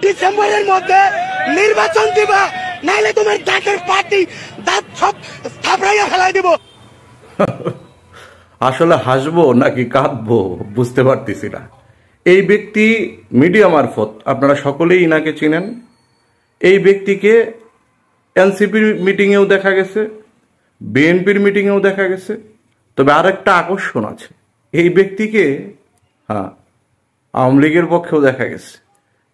ডিসেম্বরের মধ্যে নির্বাচন দিবা, নাইলে তোমার দাঁতের পার্টি দাঁত সব থাপড়াইয়া ফেলাই দিব। আসলে হাসবো নাকি কাঁদবো বুঝতে পারতেছি না। এই ব্যক্তি মিডিয়া মারফত আপনারা সকলেই ইনাকে চিনেন। এই ব্যক্তিকে এনসিপির মিটিংয়েও দেখা গেছে, বিএনপির মিটিংয়েও দেখা গেছে। তবে আরেকটা আকর্ষণ আছে, এই ব্যক্তিকে আওয়ামী লীগের পক্ষেও দেখা গেছে।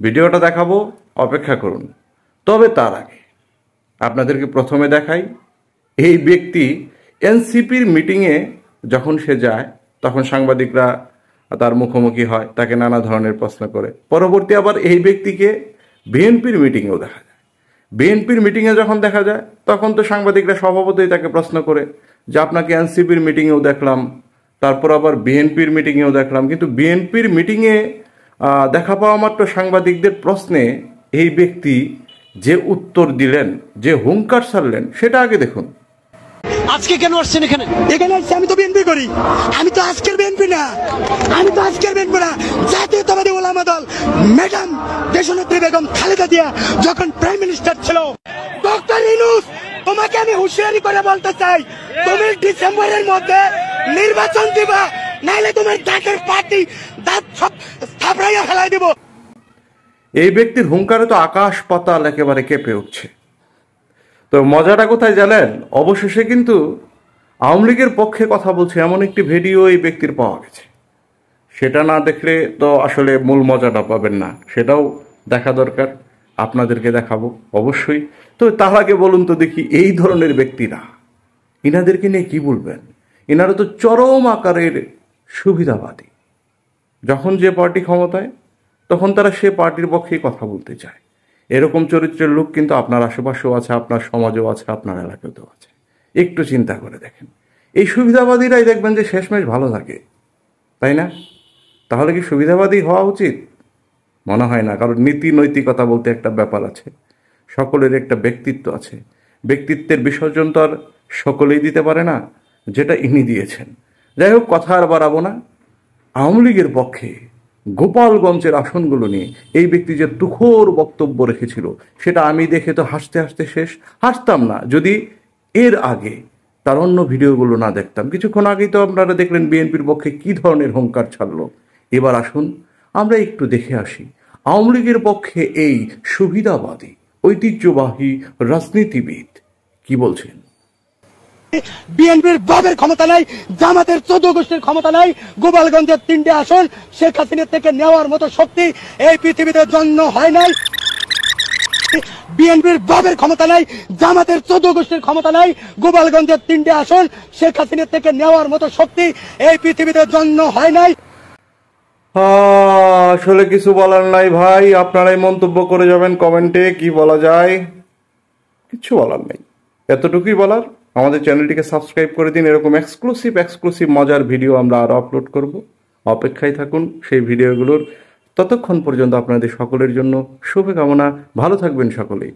ভিডিওটা দেখাবো, অপেক্ষা করুন। তবে তার আগে আপনাদেরকে প্রথমে দেখাই, এই ব্যক্তি এনসিপির মিটিংয়ে যখন সে যায় তখন সাংবাদিকরা তার মুখোমুখি হয়, তাকে নানা ধরনের প্রশ্ন করে। পরবর্তী আবার এই ব্যক্তিকে বিএনপির মিটিংয়েও দেখা যায়। বিএনপির মিটিংয়ে যখন দেখা যায় তখন তো সাংবাদিকরা স্বভাবতই তাকে প্রশ্ন করে যে আপনাকে এনসিপির মিটিংয়েও দেখলাম, তারপর আবার বিএনপির মিটিংয়েও দেখলাম। কিন্তু বিএনপির মিটিংয়ে দেখা পাওয়া মাত্র সাংবাদিকদের প্রশ্নে এই ব্যক্তি যে উত্তর দিলেন, যে হুঙ্কার ছাড়লেন, সেটা আগে দেখুন। আজকে কেন আসছেন এখানে? এখানে আসছি, আমি তো বিএনপি করি। আমি তো আজকের বিএনপি না, জাতীয়তাবাদী ওলামা দল ম্যাডাম দেশনেত্রী বেগম খালেদা জিয়া যখন প্রাইম মিনিস্টার ছিল, ডক্টর ইউনূস, তোমাকে আমি হুঁশিয়ারি করে বলতে চাই, তুমি ডিসেম্বরের মধ্যে নির্বাচন দিবা, নাইলে তোমার দাঁতের পার্টি দাঁত সব থাপড়াইয়া ফেলাই দিব। এই ব্যক্তির হুঙ্কারে তো আকাশ পাতাল একেবারে কেঁপে উঠছে। তো মজাটা কোথায় জানেন? অবশেষে কিন্তু আওয়ামী লীগের পক্ষে কথা বলছে এমন একটি ভিডিও এই ব্যক্তির পাওয়া গেছে। সেটা না দেখলে তো আসলে মূল মজাটা পাবেন না, সেটাও দেখা দরকার। আপনাদেরকে দেখাবো অবশ্যই। তো তার আগে বলুন তো দেখি, এই ধরনের ব্যক্তিরা, ইনাদেরকে নিয়ে কি বলবেন? ইনারা তো চরম আকারের সুবিধাবাদী। যখন যে পার্টি ক্ষমতায় তখন তারা সে পার্টির পক্ষেই কথা বলতে চায়। এরকম চরিত্রের লোক কিন্তু আপনার আশেপাশেও আছে, আপনার সমাজেও আছে, আপনার এলাকাতেও আছে। একটু চিন্তা করে দেখেন, এই সুবিধাবাদীরাই দেখবেন যে শেষমেশ ভালো থাকে, তাই না? তাহলে কি সুবিধাবাদী হওয়া উচিত? মনে হয় না, কারণ নীতি নৈতিকতা বলতে একটা ব্যাপার আছে, সকলের একটা ব্যক্তিত্ব আছে। ব্যক্তিত্বের বিসর্জন তো আর সকলেই দিতে পারে না, যেটা ইনি দিয়েছেন। যাই হোক, কথা আর বাড়াবো না। আওয়ামী লীগের পক্ষে গোপালগঞ্জের আসনগুলো নিয়ে এই ব্যক্তি যে তুখোর বক্তব্য রেখেছিল, সেটা আমি দেখে তো হাসতে হাসতে শেষ। হাসতাম না যদি এর আগে তার অন্য ভিডিওগুলো না দেখতাম। কিছুক্ষণ আগেই তো আপনারা দেখলেন বিএনপির পক্ষে কি ধরনের হুঙ্কার ছাড়লো। এবার আসুন আমরা একটু দেখে আসি আওয়ামী লীগের পক্ষে এই সুবিধাবাদী ঐতিহ্যবাহী রাজনীতিবিদ কি বলছেন। বিএনপির বাবের ক্ষমতা নাই, জামাতের 14 গোষ্ঠীর ক্ষমতা নাই, গোপালগঞ্জের 3টে আসন শেখ হাসিনা থেকে নেওয়ার মতো শক্তি এই পৃথিবীতে জন্ম হয় নাই। বিএনপির বাবের ক্ষমতা নাই, জামাতের 14 গোষ্ঠীর ক্ষমতা নাই, গোপালগঞ্জের 3টে আসন শেখ হাসিনা থেকে নেওয়ার মতো শক্তি এই পৃথিবীতে জন্ম হয় নাই। আসলে কিছু বলার নাই ভাই, আপনারাই মন্তব্য করে যাবেন কমেন্টে। কি বলা যায়? কিছু বলার নেই, এতটুকুই বলার। আমাদের চ্যানেলটিকে সাবস্ক্রাইব করে দিন। এরকম এক্সক্লুসিভ মজার ভিডিও আমরা আরো আপলোড করব। অপেক্ষায় থাকুন সেই ভিডিওগুলোর। ততক্ষণ পর্যন্ত আপনাদের সকলের জন্য শুভকামনা। ভালো থাকবেন সকলেই।